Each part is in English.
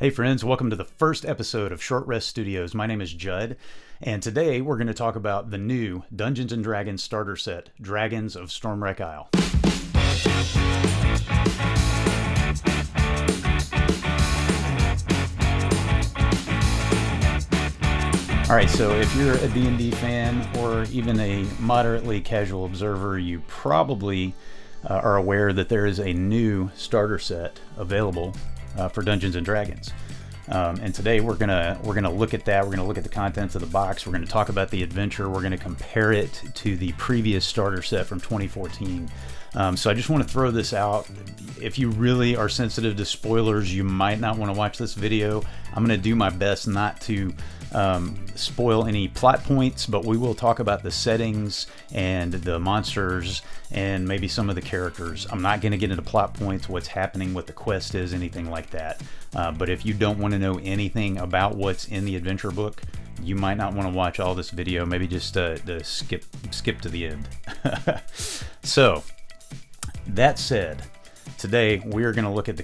Hey friends, welcome to the first episode of Short Rest Studios. My name is Judd, and today we're going to talk about the new Dungeons & Dragons starter set, Dragons of Stormwreck Isle. Alright, so if you're a D&D fan or even a moderately casual observer, you probably are aware that there is a new starter set available for Dungeons and Dragons, and today we're gonna look at that. We're gonna look at the contents of the box. We're gonna talk about the adventure. We're gonna compare it to the previous starter set from 2014. So I just want to throw this out. If you really are sensitive to spoilers, you might not want to watch this video. I'm gonna do my best not to spoil any plot points, but we will talk about the settings and the monsters and maybe some of the characters. I'm not going to get into plot points, what's happening, what the quest is, anything like that. But if you don't want to know anything about what's in the adventure book, you might not want to watch all this video. Maybe just skip to the end. So that said, today we are going to look at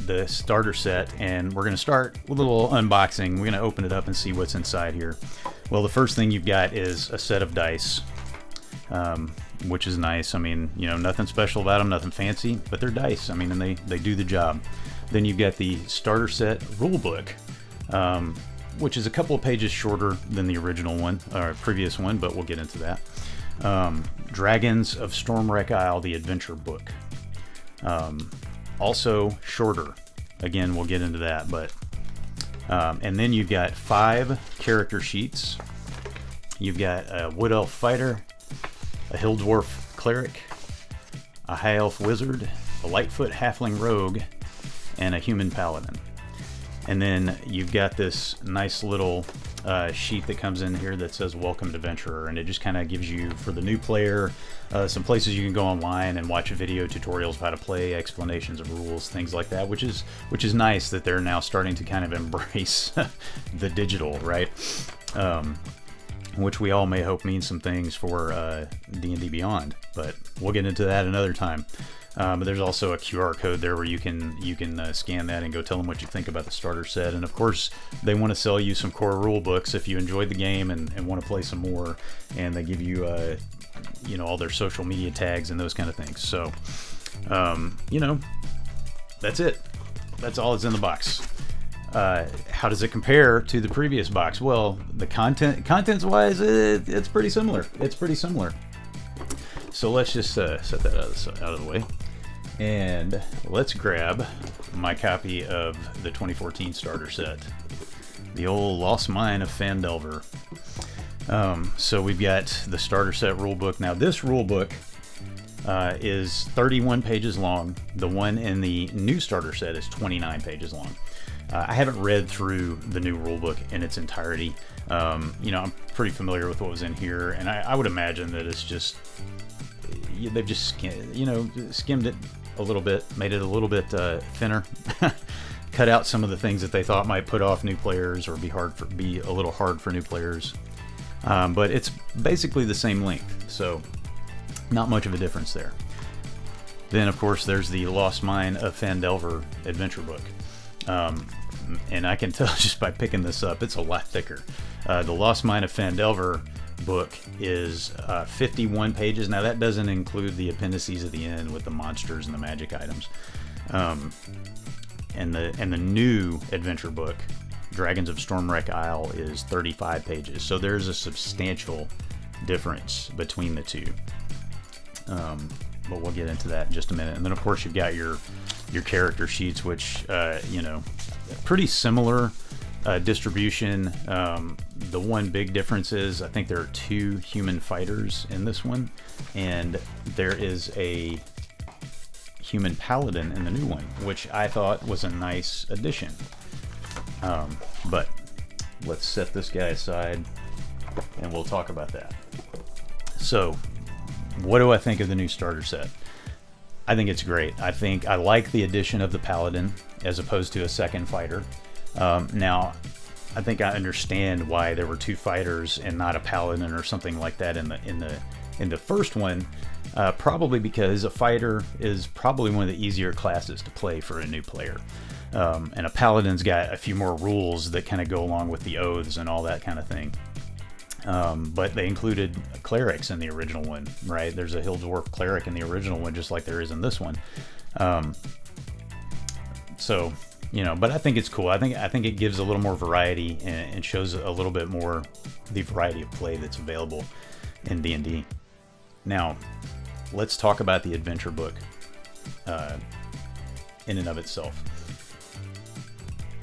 the starter set, and we're going to start with a little unboxing. We're going to open it up and see what's inside here. Well, the first thing you've got is a set of dice, which is nice. I mean, you know, nothing special about them, nothing fancy, but they're dice. I mean, and they do the job. Then you've got the starter set rule book, which is a couple of pages shorter than the original one, or previous one, but we'll get into that. Dragons of Stormwreck Isle, the adventure book. Also shorter. Again, we'll get into that, but and then you've got 5 character sheets. You've got a wood elf fighter, a hill dwarf cleric, a high elf wizard, a lightfoot halfling rogue, and a human paladin. And then you've got this nice little sheet that comes in here that says Welcome to Adventurer, and it just kind of gives you, for the new player, some places you can go online and watch video tutorials of how to play, explanations of rules, things like that, which is nice that they're now starting to kind of embrace the digital, right? Which we all may hope means some things for D&D Beyond, but we'll get into that another time. But there's also a QR code there where you can scan that and go tell them what you think about the starter set. And of course, they want to sell you some core rule books if you enjoyed the game and want to play some more. And they give you, you know, all their social media tags and those kind of things. So, you know, that's it. That's all that's in the box. How does it compare to the previous box? Well, the contents-wise, it's pretty similar. It's pretty similar. So let's just set that out of the way. And let's grab my copy of the 2014 starter set, the old Lost Mine of Phandelver. So we've got the starter set rulebook. Now this rulebook is 31 pages long. The one in the new starter set is 29 pages long. I haven't read through the new rulebook in its entirety. You know, I'm pretty familiar with what was in here, and I would imagine that it's just, they've just skimmed it a little bit, made it a little bit thinner, cut out some of the things that they thought might put off new players or be a little hard for new players. But it's basically the same length, so not much of a difference there. Then, of course, there's the Lost Mine of Phandelver adventure book. And I can tell just by picking this up, it's a lot thicker. The Lost Mine of Phandelver book is 51 pages. Now that doesn't include the appendices at the end with the monsters and the magic items. And the new adventure book, Dragons of Stormwreck Isle, is 35 pages. So there's a substantial difference between the two. But we'll get into that in just a minute. And then of course you've got your character sheets, which you know, pretty similar distribution. The one big difference is I think there are 2 human fighters in this one, and there is a human paladin in the new one, which I thought was a nice addition. But let's set this guy aside and we'll talk about that. So what do I think of the new starter set? I think it's great. I like the addition of the paladin as opposed to a second fighter. Now, I think I understand why there were 2 fighters and not a paladin or something like that in the first one. Probably because a fighter is probably one of the easier classes to play for a new player. And a paladin's got a few more rules that kind of go along with the oaths and all that kind of thing. But they included clerics in the original one, right? There's a hill dwarf cleric in the original one, just like there is in this one. So, you know, but I think it's cool. I think it gives a little more variety and shows a little bit more the variety of play that's available in D&D. Now, let's talk about the adventure book in and of itself.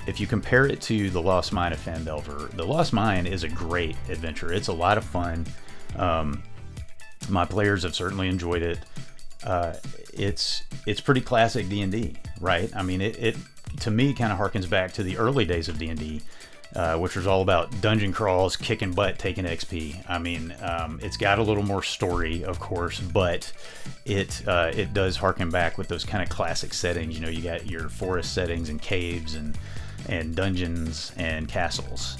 If you compare it to The Lost Mine of Phandelver, The Lost Mine is a great adventure. It's a lot of fun. My players have certainly enjoyed it. It's pretty classic D&D, right? I mean, it to me kind of harkens back to the early days of D&D, which was all about dungeon crawls, kicking butt, taking XP. I mean, it's got a little more story, of course, but it does harken back with those kind of classic settings. You know, you got your forest settings and caves and dungeons and castles.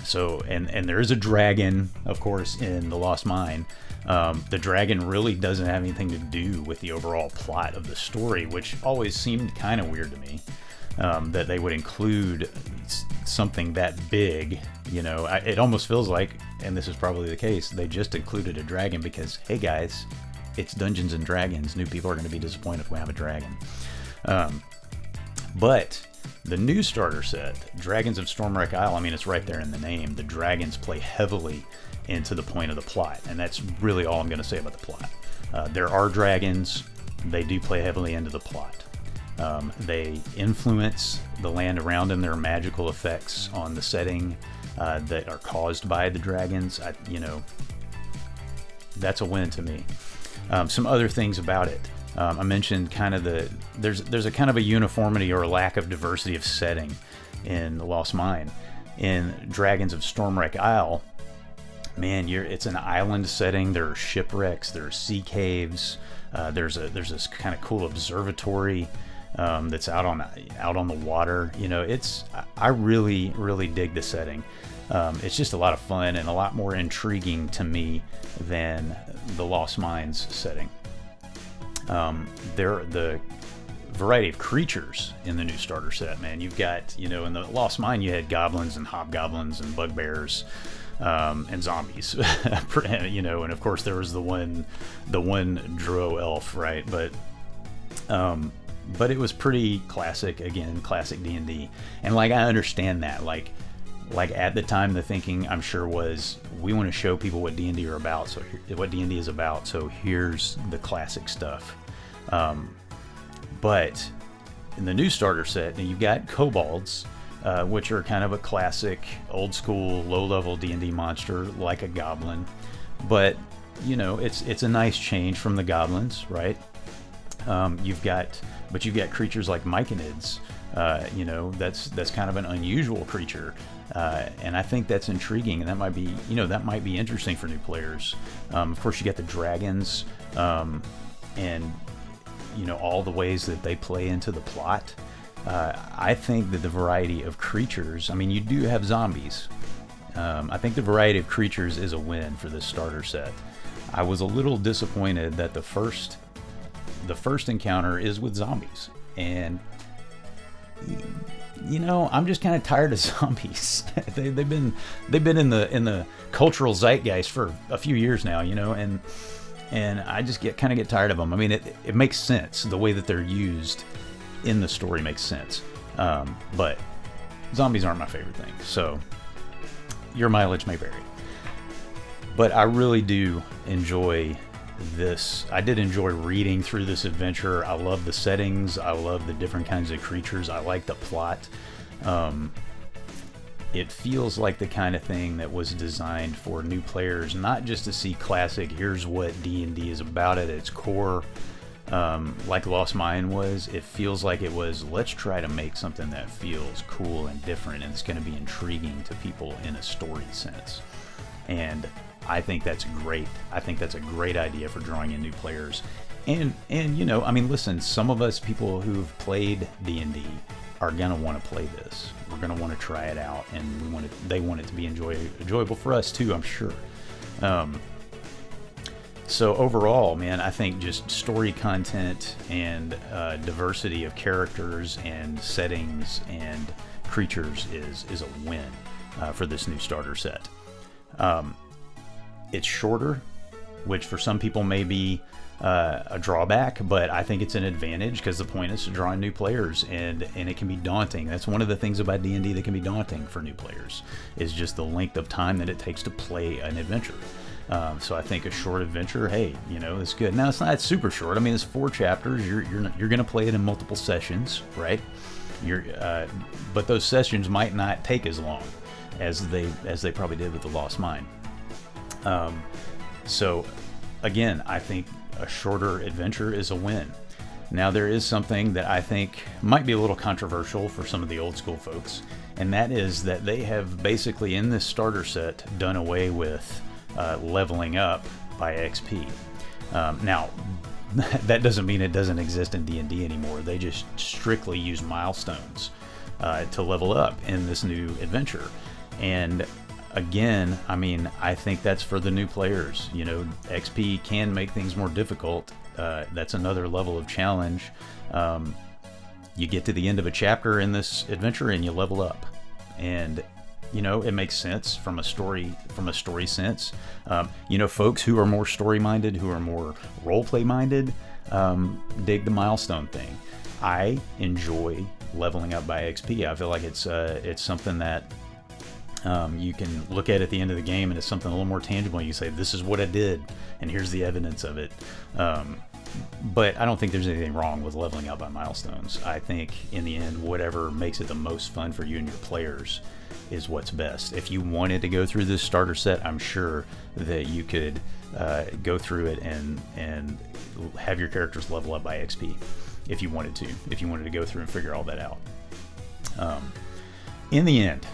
So, and there is a dragon, of course, in The Lost Mine. The dragon really doesn't have anything to do with the overall plot of the story, which always seemed kind of weird to me. That they would include something that big, you know. It almost feels like, and this is probably the case, they just included a dragon because, hey guys, it's Dungeons and Dragons. New people are going to be disappointed if we have a dragon. But the new starter set, Dragons of Stormwreck Isle, I mean, it's right there in the name. The dragons play heavily into the point of the plot, and that's really all I'm going to say about the plot. There are dragons. They do play heavily into the plot. They influence the land around them. There are magical effects on the setting that are caused by the dragons. You know, that's a win to me. Some other things about it. I mentioned kind of there's a kind of a uniformity or a lack of diversity of setting in The Lost Mine. In Dragons of Stormwreck Isle, man, it's an island setting. There are shipwrecks. There are sea caves. There's this kind of cool observatory that's out on the water. You know, I really dig the setting. It's just a lot of fun and a lot more intriguing to me than the Lost Mines setting. The variety of creatures in the new starter set, man. You've got, you know, in the Lost Mine you had goblins and hobgoblins and bugbears and zombies, you know, and of course there was the one Druo elf, right? But it was pretty classic, again, classic D&D. And like, I understand that, like at the time the thinking, I'm sure, was we want to show people what D&D are about, so what D&D is about, so here's the classic stuff. But in the new starter set, now you've got kobolds, which are kind of a classic old school low level D&D monster like a goblin, but you know, it's a nice change from the goblins, right? You've got creatures like myconids. You know, that's kind of an unusual creature, and I think that's intriguing, and that might be interesting for new players. Of course, you got the dragons, and you know, all the ways that they play into the plot. I think that the variety of creatures, I mean, you do have zombies. I think the variety of creatures is a win for this starter set. I was a little disappointed that the first encounter is with zombies, and you know, I'm just kind of tired of zombies. They've been in the cultural zeitgeist for a few years now, you know, and I just get tired of them. I mean, it makes sense. The way that they're used in the story makes sense, but zombies aren't my favorite thing. So your mileage may vary, but I really do enjoy this. I did enjoy reading through this adventure. I love the settings. I love the different kinds of creatures. I like the plot. It feels like the kind of thing that was designed for new players, not just to see classic, here's what D&D is about at its core, like Lost Mine was. It feels like it was, let's try to make something that feels cool and different, and it's going to be intriguing to people in a story sense. And I think that's great. I think that's a great idea for drawing in new players. And you know, I mean, listen, some of us people who've played D&D are gonna want to play this. We're gonna want to try it out, and they want it to be enjoyable for us too, I'm sure. So overall, man, I think just story content and diversity of characters and settings and creatures is a win for this new starter set. It's shorter, which for some people may be a drawback, but I think it's an advantage because the point is to draw in new players, and it can be daunting. That's one of the things about D&D that can be daunting for new players, is just the length of time that it takes to play an adventure. So I think a short adventure, hey, you know, it's good. Now it's not super short. I mean, it's 4 chapters. You're going to play it in multiple sessions, right? But those sessions might not take as long as they probably did with the Lost Mine. So again, I think a shorter adventure is a win. Now there is something that I think might be a little controversial for some of the old school folks, and that is that they have basically in this starter set done away with leveling up by XP. Now that doesn't mean it doesn't exist in D&D anymore. They just strictly use milestones to level up in this new adventure. And again, I mean, I think that's for the new players. You know, XP can make things more difficult. That's another level of challenge. You get to the end of a chapter in this adventure and you level up, and you know, it makes sense from a story sense. You know, folks who are more story minded, who are more role play minded, dig the milestone thing. I enjoy leveling up by XP. I feel like it's something that you can look at the end of the game, and it's something a little more tangible. You say, this is what I did, and here's the evidence of it. But I don't think there's anything wrong with leveling up by milestones. I think in the end, whatever makes it the most fun for you and your players is what's best. If you wanted to go through this starter set, I'm sure that you could go through it and have your characters level up by XP if you wanted to go through and figure all that out. In the end,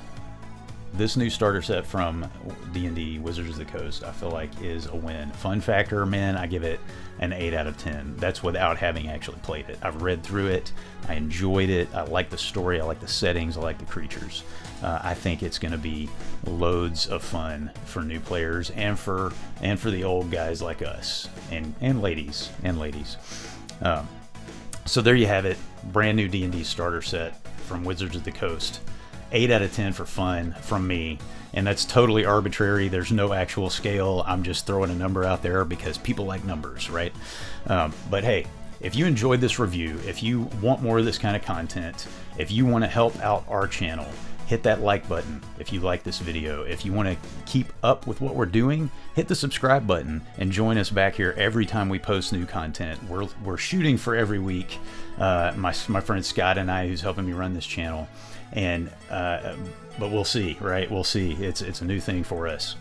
this new starter set from D&D Wizards of the Coast, I feel like is a win. Fun factor, man, I give it an 8 out of 10. That's without having actually played it. I've read through it. I enjoyed it. I like the story. I like the settings. I like the creatures. I think it's going to be loads of fun for new players and for the old guys like us and ladies. So there you have it. Brand new D&D starter set from Wizards of the Coast. 8 out of 10 for fun from me, and that's totally arbitrary. There's no actual scale. I'm just throwing a number out there because people like numbers, right? But hey, if you enjoyed this review, if you want more of this kind of content, if you want to help out our channel, hit that like button if you like this video. If you want to keep up with what we're doing, hit the subscribe button and join us back here every time we post new content. We're shooting for every week. My friend Scott and I, who's helping me run this channel, and but we'll see, right? We'll see. It's a new thing for us.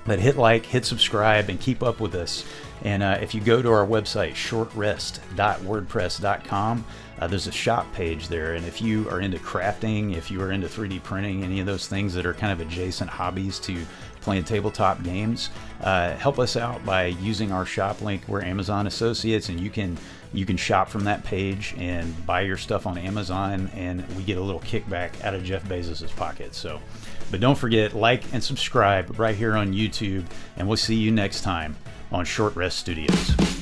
But hit like, hit subscribe, and keep up with us. And if you go to our website, shortrest.wordpress.com, there's a shop page there. And if you are into crafting, if you are into 3D printing, any of those things that are kind of adjacent hobbies to playing tabletop games, help us out by using our shop link. We're Amazon associates, and you can shop from that page and buy your stuff on Amazon, and we get a little kickback out of Jeff Bezos's pocket. So, but don't forget, like and subscribe right here on YouTube, and we'll see you next time on Short Rest Studios.